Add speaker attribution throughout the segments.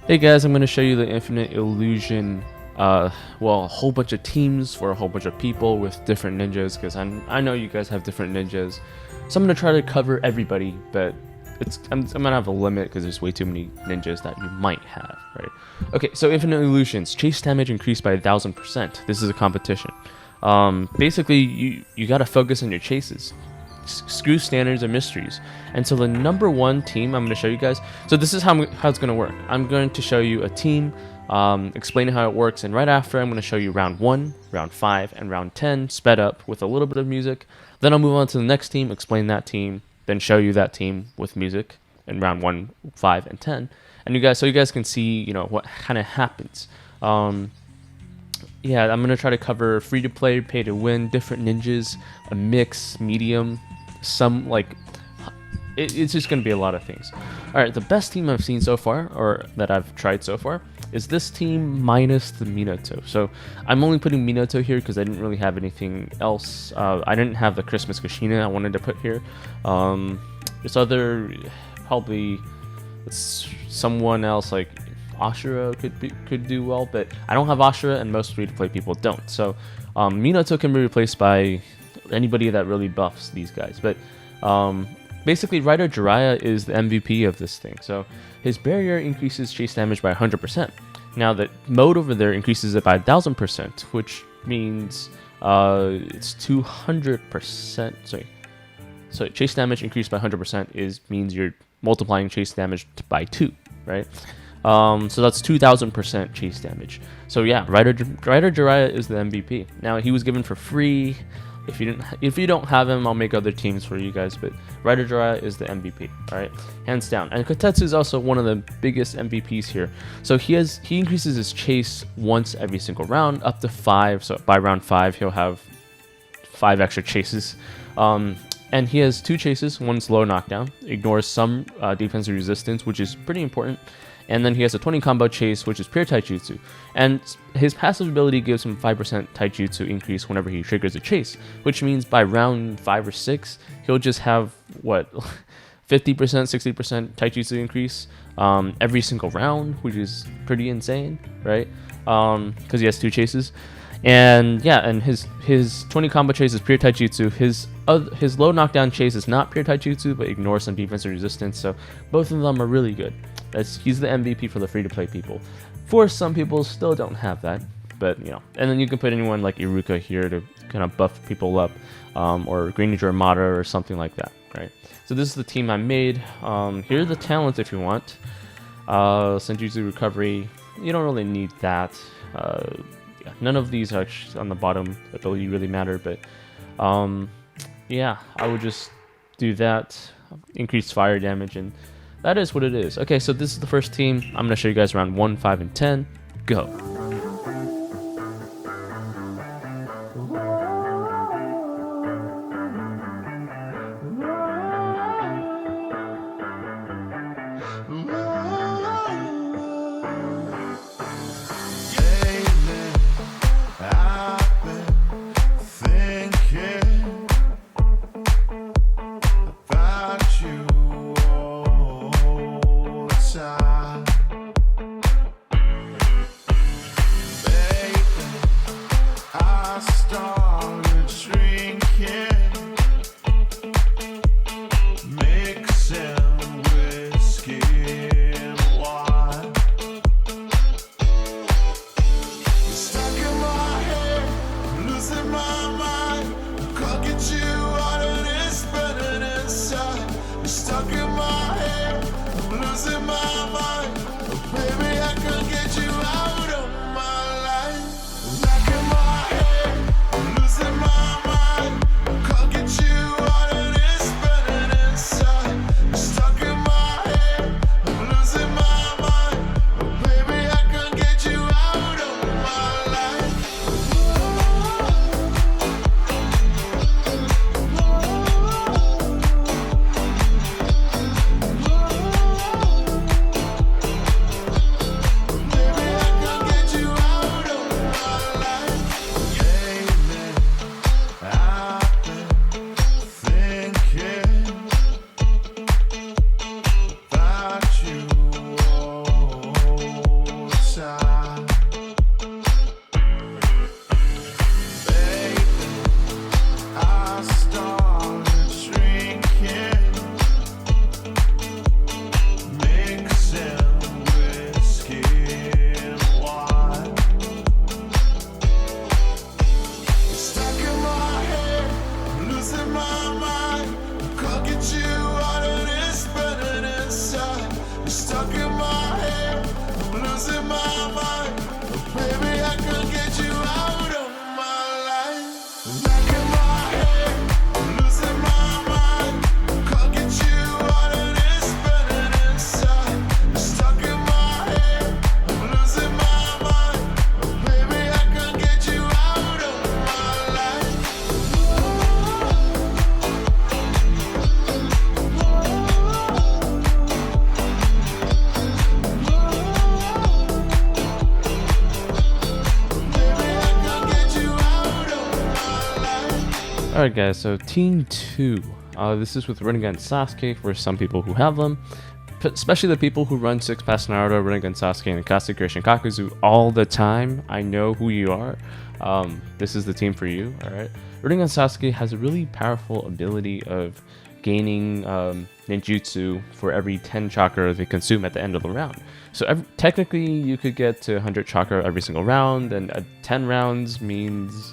Speaker 1: Hey guys, I'm going to show you the Infinite Illusion, well, a whole bunch of teams for a whole bunch of people with different ninjas, because I know you guys have different ninjas. So I'm going to try to cover everybody, but I'm going to have a limit because there's way too many ninjas that you might have, right? Okay, so Infinite Illusions, chase damage increased by 1000%. This is a competition. Basically, you got to focus on your chases. Screw standards or mysteries. And so the number one team I'm going to show you guys, so this is how it's going to work. I'm going to show you a team, explaining how it works, and right after I'm going to show you round 1, round 5, and round 10 sped up with a little bit of music. Then I'll move on to the next team, explain that team, then show you that team with music in round 1, 5, and 10. And so you guys can see, what kind of happens. Yeah, I'm going to try to cover free to play, pay to win, different ninjas, a mix, medium, some it's just going to be a lot of things. All right, the best team I've seen so far, or that I've tried so far, is this team minus the Minato. So I'm only putting Minato here because I didn't really have anything else. I didn't have the Christmas Kushina I wanted to put here. This other, probably someone else like Ashura could do well, but I don't have Ashura, and most free-to-play people don't. So Minato can be replaced by anybody that really buffs these guys. But basically, Rider Jiraiya is the MVP of this thing. So his barrier increases chase damage by 100%. Now the mode over there increases it by 1000%, which means it's 200%. Sorry. So chase damage increased by 100% means you're multiplying chase damage by 2, right? So that's 2000% chase damage. So yeah, Rider Jiraiya is the MVP. Now he was given for free. If you don't have him, I'll make other teams for you guys. But Rider Jiraiya is the MVP, all right, hands down. And Kotetsu is also one of the biggest MVPs here. So he increases his chase once every single round, up to 5. So by round 5, he'll have 5 extra chases. And he has 2 chases. One's low knockdown, ignores some defensive resistance, which is pretty important. And then he has a 20 combo chase, which is pure taijutsu. And his passive ability gives him 5% taijutsu increase whenever he triggers a chase, which means by round 5 or 6, he'll just have, 50%, 60% taijutsu increase every single round, which is pretty insane, right? Because he has 2 chases. And yeah, and his 20 combo chase is pure taijutsu. His low knockdown chase is not pure taijutsu, but ignores some defensive resistance. So both of them are really good. He's the MVP for the free-to-play people. For some people, still don't have that, but and then you can put anyone like Iruka here to kind of buff people up, or Green Ninja Armada or something like that, right? So this is the team I made. Here are the talents if you want. Senjutsu Recovery, you don't really need that. Yeah, none of these are on the bottom ability really matter, but yeah, I would just do that. Increased fire damage, and that is what it is. Okay, so this is the first team. I'm going to show you guys around 1, 5, and 10. Go.
Speaker 2: stuck in my head, I'm losing my mind. Baby, I could get you out of my life. Back in my head, I'm losing my mind. Can't get you out of this burning inside. Stuck in my head, I'm losing my mind. Baby, I could get you out of my life.
Speaker 1: Alright guys, so Team 2. This is with Rinnegan Sasuke for some people who have them. Especially the people who run 6-Pass Naruto, Rinnegan Sasuke, and Akatsuki Shinkakuzu all the time. I know who you are. This is the team for you, alright? Rinnegan Sasuke has a really powerful ability of gaining ninjutsu for every 10 chakra they consume at the end of the round. So technically you could get to 100 chakra every single round, and 10 rounds means...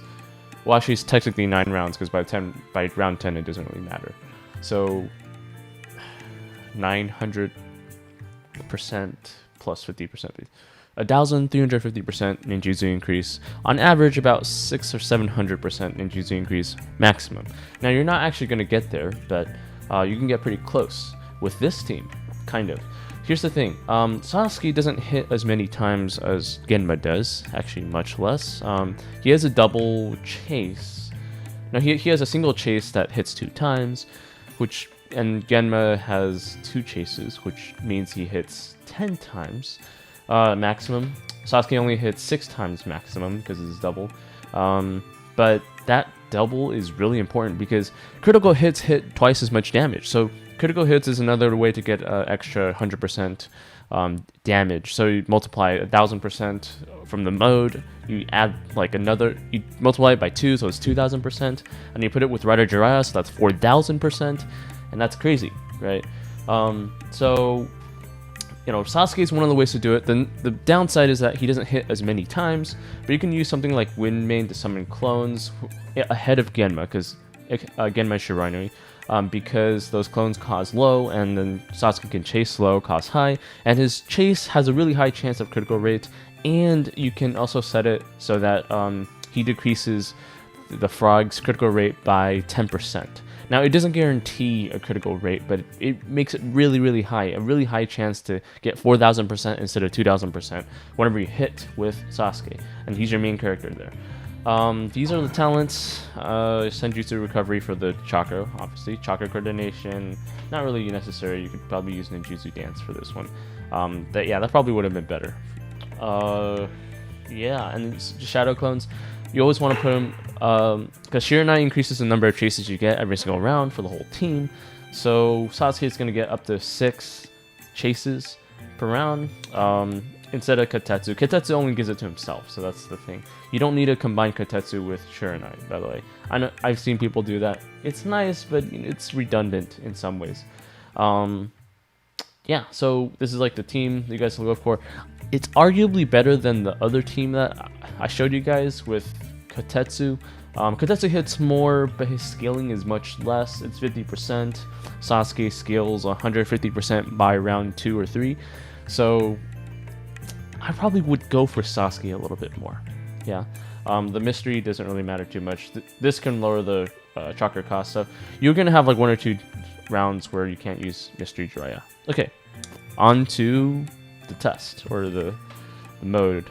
Speaker 1: Well, actually, it's technically 9 rounds because by round 10 it doesn't really matter. So 900% plus 50%, 1,350% ninjutsu increase. On average, about 600 or 700% ninjutsu increase maximum. Now you're not actually going to get there, but you can get pretty close with this team, kind of. Here's the thing, Sasuke doesn't hit as many times as Genma does, actually much less. He has a double chase. Now he has a single chase that hits 2 times, and Genma has 2 chases, which means he hits 10 times maximum. Sasuke only hits 6 times maximum because it's double. But that double is really important because critical hits hit twice as much damage. So critical hits is another way to get extra 100% damage. So you multiply 1,000% from the mode, you add like you multiply it by 2, so it's 2,000%, and you put it with Rider Jiraiya, so that's 4,000%, and that's crazy, right? So, you know, Sasuke is one of the ways to do it. Then the downside is that he doesn't hit as many times, but you can use something like Wind Mane to summon clones ahead of Genma, because Genma Shiranui. Because those clones cause low, and then Sasuke can chase low, cause high, and his chase has a really high chance of critical rate, and you can also set it so that he decreases the frog's critical rate by 10%. Now, it doesn't guarantee a critical rate, but it makes it really, really high, a really high chance to get 4,000% instead of 2,000% whenever you hit with Sasuke, and he's your main character there. These are the talents. Senjutsu recovery for the chakra, obviously. Chakra coordination, not really necessary. You could probably use ninjutsu dance for this one. That probably would have been better. Yeah, and shadow clones, you always want to put them, because Shiranui increases the number of chases you get every single round for the whole team. So Sasuke is going to get up to 6 chases per round. Instead of Katetsu. Katetsu only gives it to himself, so that's the thing. You don't need to combine Katetsu with Shiranui, by the way. I know I've seen people do that. It's nice, but it's redundant in some ways. Yeah, so this is like the team that you guys look for. It's arguably better than the other team that I showed you guys with Katetsu. Katetsu hits more, but his scaling is much less. It's 50%. Sasuke scales 150% by round 2 or 3. So I probably would go for Sasuke a little bit more. Yeah. The mystery doesn't really matter too much. This can lower the chakra cost, so you're gonna have like 1 or 2 rounds where you can't use Mystery Jiraiya. Okay, on to the test, or the mode.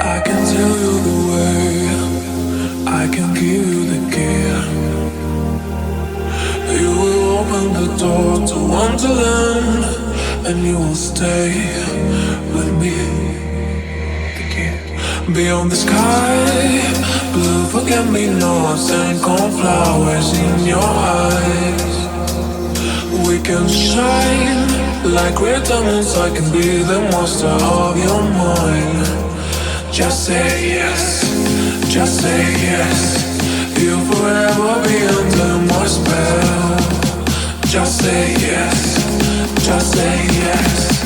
Speaker 2: I can tell you the way, I can give you the key. You will open the door to Wonderland, and you will stay with me. The key. Beyond the sky, blue forget-me-nots and cornflowers in your eyes. We can shine like red diamonds. I can be the monster of your mind. Just say yes, just say yes. You'll forever be under my spell. Just say yes, just say yes.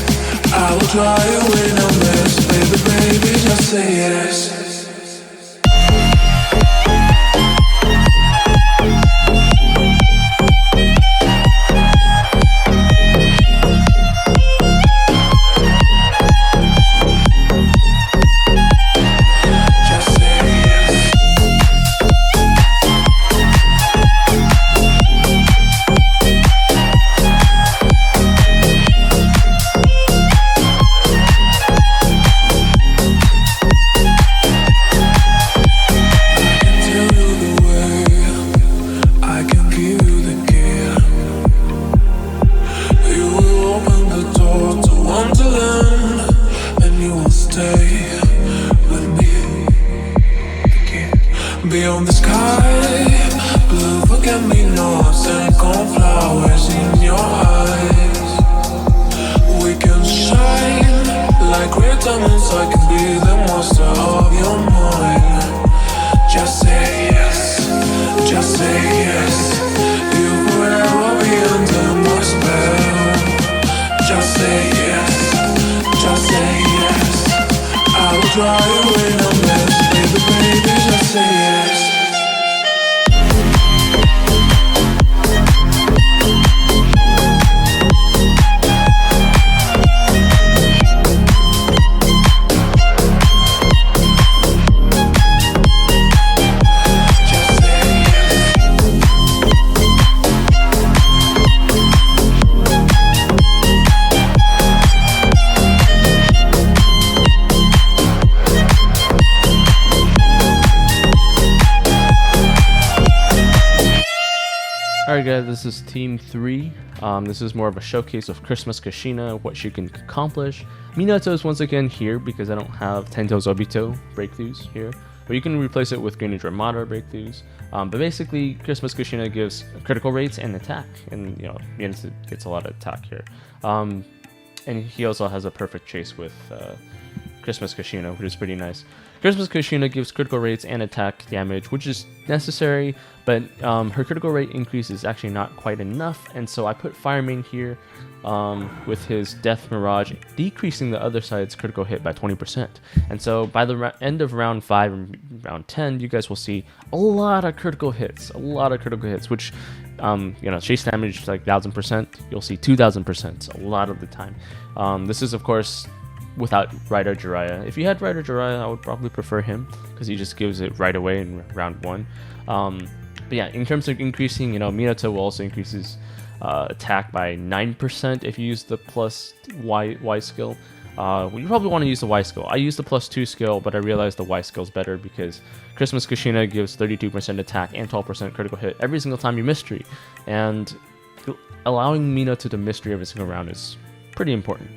Speaker 2: I will try you in a mess. Baby, baby, just say yes. Beyond the sky, blue forget-me-nots and cornflowers in your eyes. We can shine like real diamonds. I can be the master of your mind. Just say yes, just say yes. You forever be under my spell. Just say yes, just say yes. I will try you in a mess. Baby, baby, just say yes.
Speaker 1: Alright guys, this is Team 3. This is more of a showcase of Christmas Kushina, what she can accomplish. Minato is once again here because I don't have Tento Obito breakthroughs here. But you can replace it with Greninja Madara breakthroughs. But basically, Christmas Kushina gives critical rates and attack. And, you know, Minato gets a lot of attack here. And he also has a perfect chase with Christmas Kushina, which is pretty nice. Christmas Kushina gives critical rates and attack damage, which is necessary, but her critical rate increase is actually not quite enough, and so I put Fireman here with his Death Mirage, decreasing the other side's critical hit by 20%. And so by the end of round 5 and round 10, you guys will see a lot of critical hits, which, you know, chase damage like 1000%, you'll see 2000% a lot of the time. This is, of course, without Rider Jiraiya. If you had Rider Jiraiya, I would probably prefer him because he just gives it right away in round 1. But yeah, in terms of increasing, you know, Minato will also increase his attack by 9% if you use the plus Y skill. Well, you probably want to use the Y skill. I use the plus 2 skill, but I realized the Y skill is better because Christmas Kushina gives 32% attack and 12% critical hit every single time you mystery. And allowing Minato to mystery every single round is pretty important.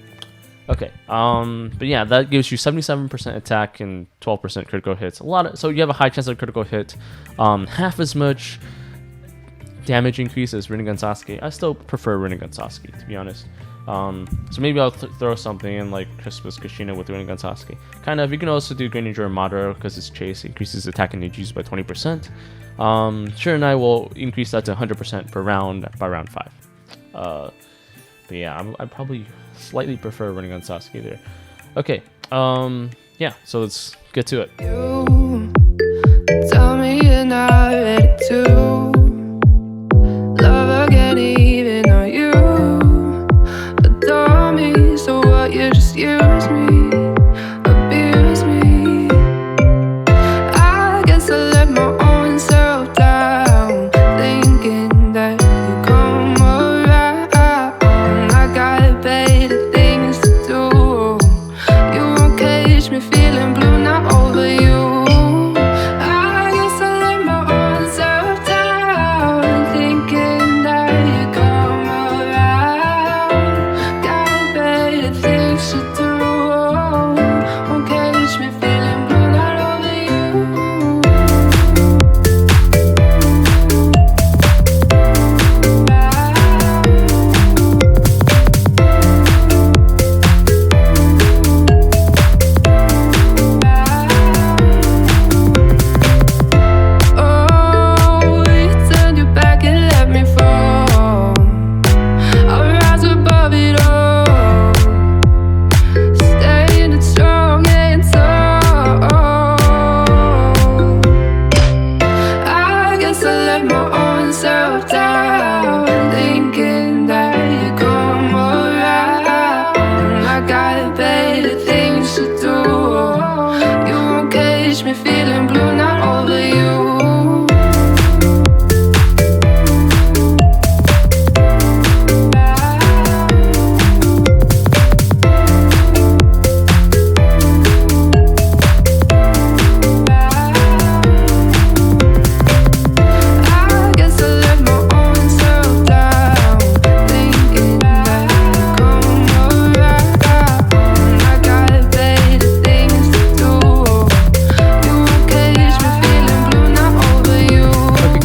Speaker 1: Okay, but yeah, that gives you 77% attack and 12% critical hits. So you have a high chance of critical hit. Half as much damage increase as Rinnegan Sasuke. I still prefer Rinnegan Sasuke, to be honest. So maybe I'll throw something in like Christmas Kushina with Rinnegan Sasuke. Kind of, you can also do Greninja Madara because its chase increases attack and Ninjutsu by 20%. Sure, and I will increase that to 100% per round by round 5. But yeah, I probably slightly prefer running on Sasuke there. Okay, yeah, so let's get to it.
Speaker 3: You tell me you're not ready to love again, even though you adore me. So what, you just use me, abuse me. I guess I let my own self down, thinking that you come around. I got better things to do. You won't catch me feeling blue, not over you. I guess I let my own self down. better things to do. You won't catch me feeling blue, not over you.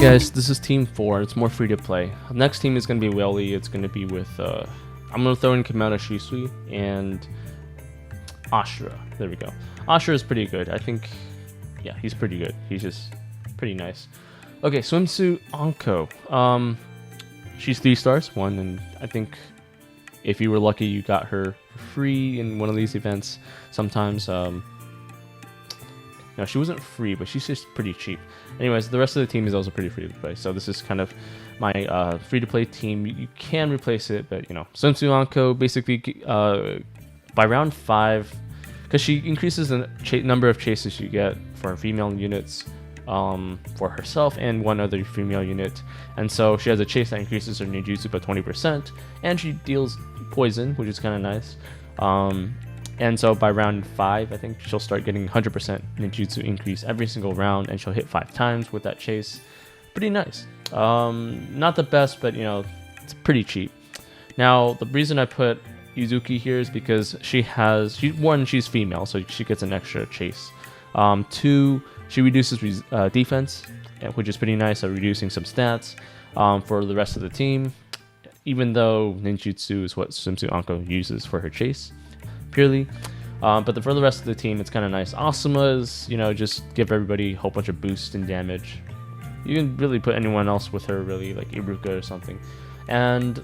Speaker 1: Guys, this is team 4. It's more free to play. Next team is going to be Welly. It's going to be with I'm going to throw in Kimata Shisui and Ashura. There we go. Ashura is pretty good. I think, yeah, he's pretty good. He's just pretty nice. Okay, Swimsuit Anko. She's 3 stars, 1, and I think if you were lucky, you got her for free in one of these events. Sometimes, no, she wasn't free, but she's just pretty cheap. Anyways, the rest of the team is also pretty free to play. So this is kind of my free-to-play team. You can replace it, but, you know. Swimsuit Anko, basically, by round 5, because she increases the number of chases you get for female units for herself and one other female unit. And so she has a chase that increases her ninjutsu by 20%, and she deals poison, which is kind of nice. And so by round 5, I think she'll start getting 100% ninjutsu increase every single round, and she'll hit 5 times with that chase. Pretty nice. Not the best, but, you know, it's pretty cheap. Now, the reason I put Yuzuki here is because one, she's female, so she gets an extra chase. 2, she reduces defense, which is pretty nice, so reducing some stats for the rest of the team, even though ninjutsu is what Swimsuit Anko uses for her chase. Purely, but for the rest of the team, it's kind of nice. Asuma's, you know, just give everybody a whole bunch of boost in damage. You can really put anyone else with her, really, like Iruka or something. And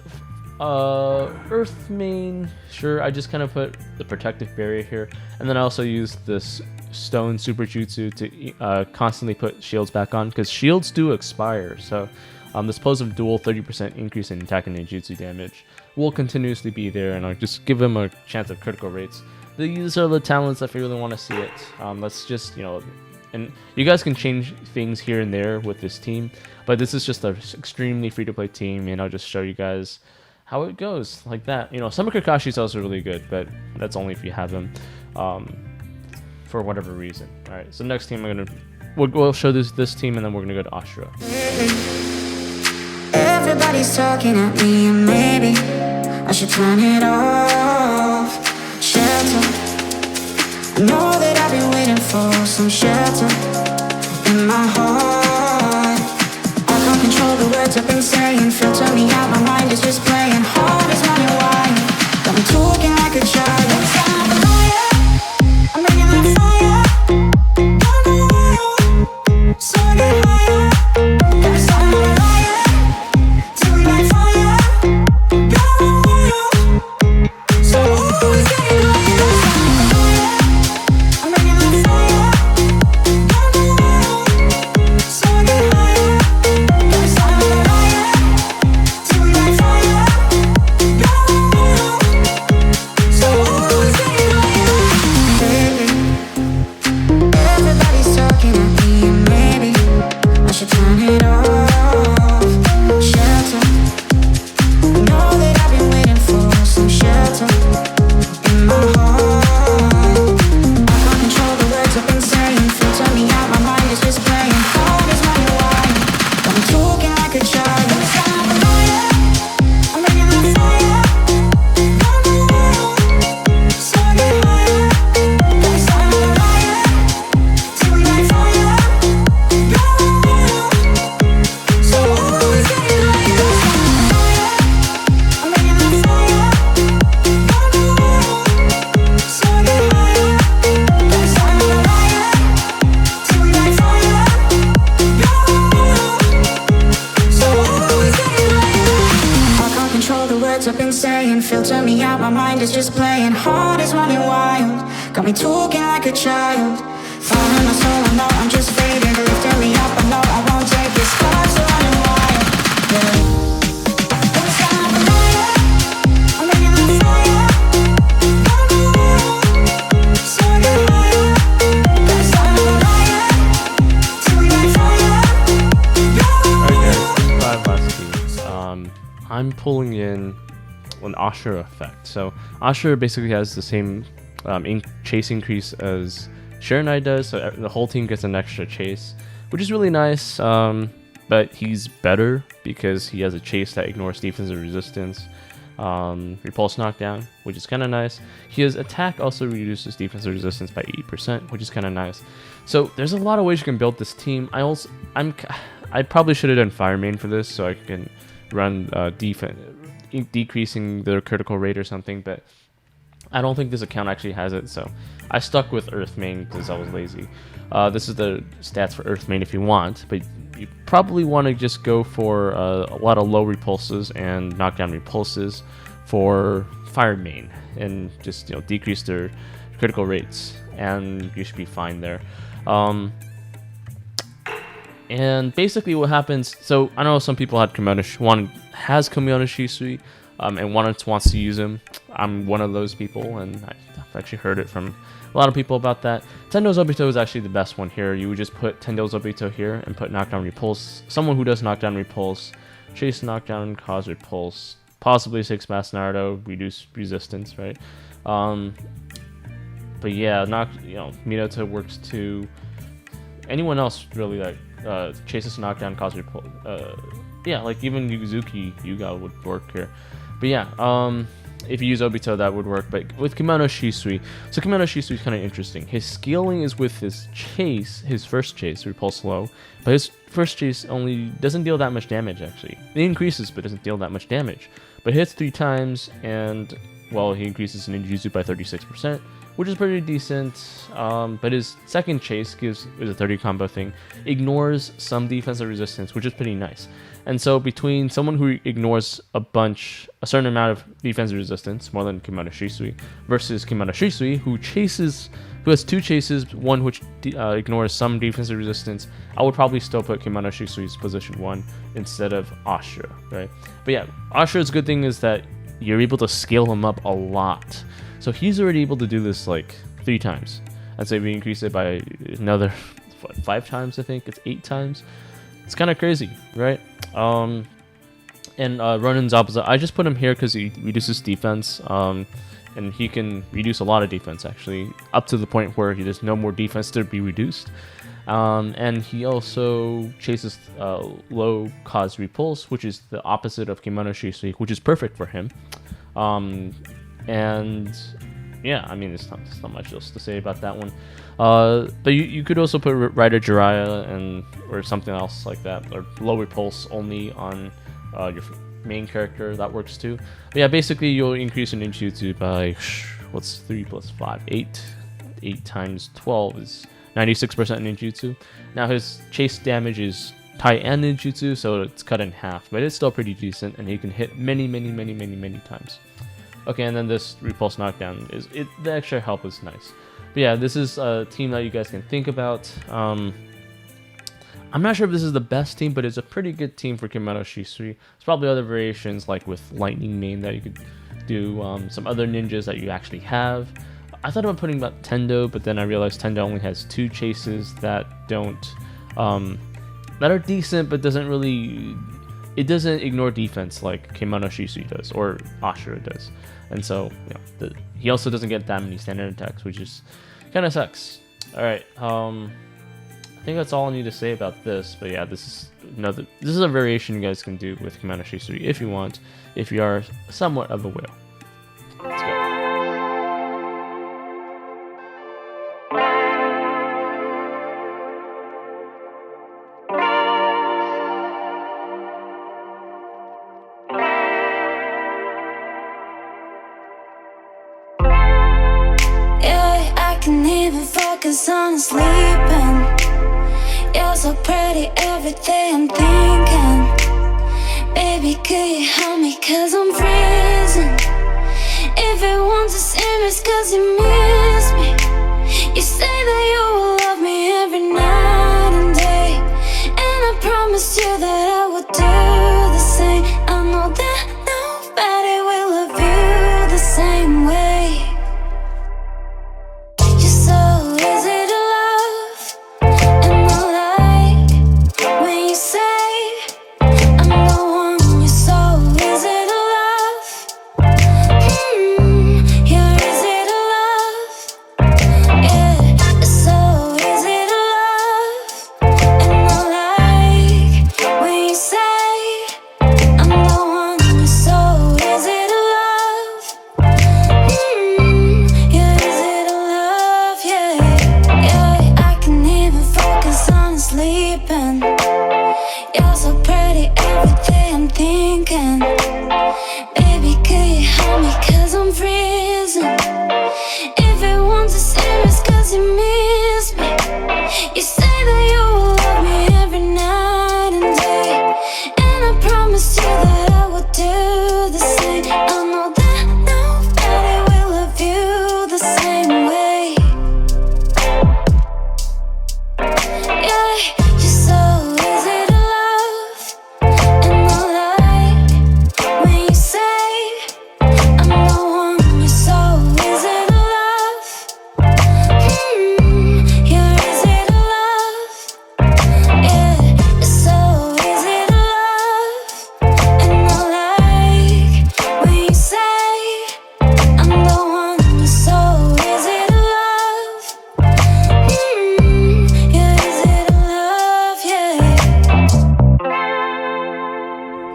Speaker 1: Earth main, sure, I just kind of put the protective barrier here, and then I also use this stone super jutsu to constantly put shields back on, because shields do expire. So this positive dual 30% increase in attack and ninjutsu damage will continuously be there, and I'll just give him a chance of critical rates. These are the talents if you really want to see it. Let's just, you know, and you guys can change things here and there with this team, but this is just an extremely free-to-play team, and I'll just show you guys how it goes like that. You know, Summer Kakashi is also really good, but that's only if you have him for whatever reason. All right, so next team we'll show this team, and then we're gonna go to Ashura.
Speaker 4: Everybody's talking at me, and maybe I should turn it off. Shelter, I know that I've been waiting for some shelter in my heart. I can't control the words I've been saying, filter me out, my mind is just playing hard as running wire. Got me talking like a child. I'm bringing that fire. Don't know why, so I get higher. Got me starting on a riot. Till we light fire. Don't know why, so always getting higher. I'm bringing that fire. Don't know why, so I get higher. Got me starting on a riot. Till we light fire. Don't know why, so always getting higher. Everybody's talking at me, and maybe I should turn it off. Shelter, know that I've been waiting for some shelter in my heart. I can't control the words I've been saying, filter me out, my mind is just playing hard as running wire. Got me talking like a child. I'm bringing that fire. Don't know why, so I get higher. Got me starting on a riot. Till we light fire. Don't know why, so always getting higher. I'm bringing that fire. Don't know why, so I get higher. Got me starting on a riot. Till we light fire. Don't know why, so always getting higher. I can't control the words I've been saying, filter me out, my mind is just playing hard as running wild. Got me talking like a child. Fire in my soul, I know I'm just fading. Lifting me up, I know I won't take this. Stars are running wild. Yeah. Got me starting on a riot. I'm bringing that fire. Don't know why,
Speaker 1: I'm pulling in an Ashura effect. So Ashura basically has the same chase increase as Sharon Knight does, so the whole team gets an extra chase, which is really nice. But he's better because he has a chase that ignores defense and resistance, repulse knockdown, which is kind of nice. His attack also reduces defense and resistance by 80%, which is kind of nice. So there's a lot of ways you can build this team. I probably should have done Fire Main for this, so I can run defense, decreasing their critical rate or something, but I don't think this account actually has it, so I stuck with Earth Main because I was lazy. This is the stats for Earth Main if you want, but you probably want to just go for a lot of low repulses and knockdown repulses for Fire Main, and just decrease their critical rates, and you should be fine there. And basically what happens, so I know some people had one has Kimono Shisui, and one wants to use him. I'm one of those people, and I've actually heard it from a lot of people about that. Tendo Zobito is actually the best one here. You would just put Tendo Zobito here and put knockdown repulse. Someone who does knockdown repulse, chase knockdown, cause repulse, possibly 6 mass Naruto, reduce resistance, right? But yeah, Minato works too. Anyone else really that chases knockdown, cause repulse. Yeah, like even Yuga would work here. But yeah, if you use Obito, that would work. But with Kimono Shisui, so Kimono Shisui is kind of interesting. His scaling is with his chase, his first chase, repulse low. But his first chase only doesn't deal that much damage, actually. It increases, but doesn't deal that much damage. But hits 3 times, and, well, he increases ninjutsu by 36%, which is pretty decent. But his second chase is a 30 combo thing, ignores some defensive resistance, which is pretty nice. And so between someone who ignores a certain amount of defensive resistance, more than Kimono Shisui, versus Kimono Shisui, who has 2 chases, one which ignores some defensive resistance, I would probably still put Kimono Shisui's position 1 instead of Ashura, right? But yeah, Ashura's good thing is that you're able to scale him up a lot. So he's already able to do this like 3 times. I'd say we increase it by another 5 times, I think. It's 8 times. It's kind of crazy, right? And Ronin Zabuza, I just put him here because he reduces defense, and he can reduce a lot of defense, actually, up to the point where there's no more defense to be reduced. And he also chases low cause repulse, which is the opposite of Kimono Shisui, which is perfect for him. And yeah, I mean, there's not much else to say about that one. But you could also put Rider Jiraiya or something else like that, or low repulse only on your main character. That works too. But yeah, basically you'll increase your ninjutsu by what's 3 plus 5, 8. 8 times 12 is 96% ninjutsu. Now his chase damage is Tai and ninjutsu, so it's cut in half, but it's still pretty decent, and he can hit many times. Okay, and then this repulse knockdown the extra help is nice. But yeah, this is a team that you guys can think about. I'm not sure if this is the best team, but it's a pretty good team for Kimono Shisui. There's probably other variations like with Lightning Main that you could do, some other ninjas that you actually have. I thought about putting about Tendo, but then I realized Tendo only has 2 chases that are decent, but it doesn't ignore defense like Kimono Shisui does or Ashura does. And so, he also doesn't get that many standard attacks, which is kind of sucks. All right, I think that's all I need to say about this. But yeah, this is a variation you guys can do with Kimono Shisui if you want, if you are somewhat of a whale. Let's go.
Speaker 4: Focus on sleeping. You're so pretty, everything I'm thinking. Baby, could you help me, cause I'm freezing. If it wants to see me, it's cause you miss me. You say that you will love me every night and day, and I promised you that I would do the same. I know that nobody will love you the same way. When you say I'm the one, you're so easy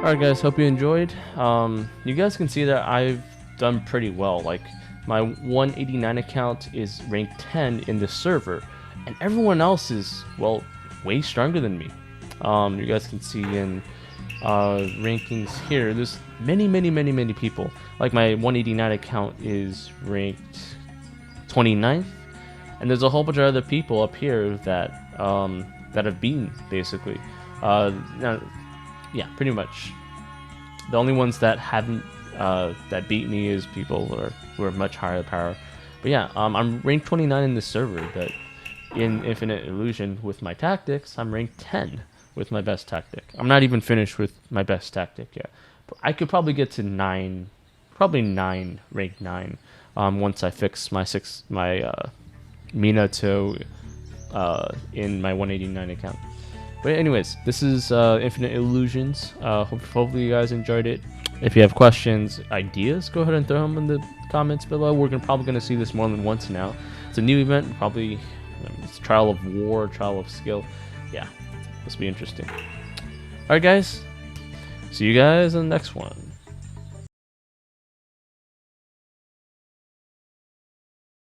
Speaker 1: Alright guys, hope you enjoyed. You guys can see that I've done pretty well. Like, my 189 account is ranked 10 in the server, and everyone else is, well, way stronger than me. You guys can see in rankings here, there's many people. Like, my 189 account is ranked 29th, and there's a whole bunch of other people up here that that have beaten, basically. Now, yeah, pretty much. The only ones that haven't that beat me is people who are much higher power. But yeah, I'm ranked 29 in this server, but in Infinite Illusion with my tactics, I'm ranked 10 with my best tactic. I'm not even finished with my best tactic yet. But I could probably get to 9, probably 9, rank 9, once I fix my Minato in my 189 account. But anyways, this is Infinite Illusions. Hopefully you guys enjoyed it. If you have questions, ideas, go ahead and throw them in the comments below. We're probably going to see this more than once now. It's a new event, probably it's Trial of War, Trial of Skill. Yeah, this will be interesting. Alright guys, see you guys in the next one.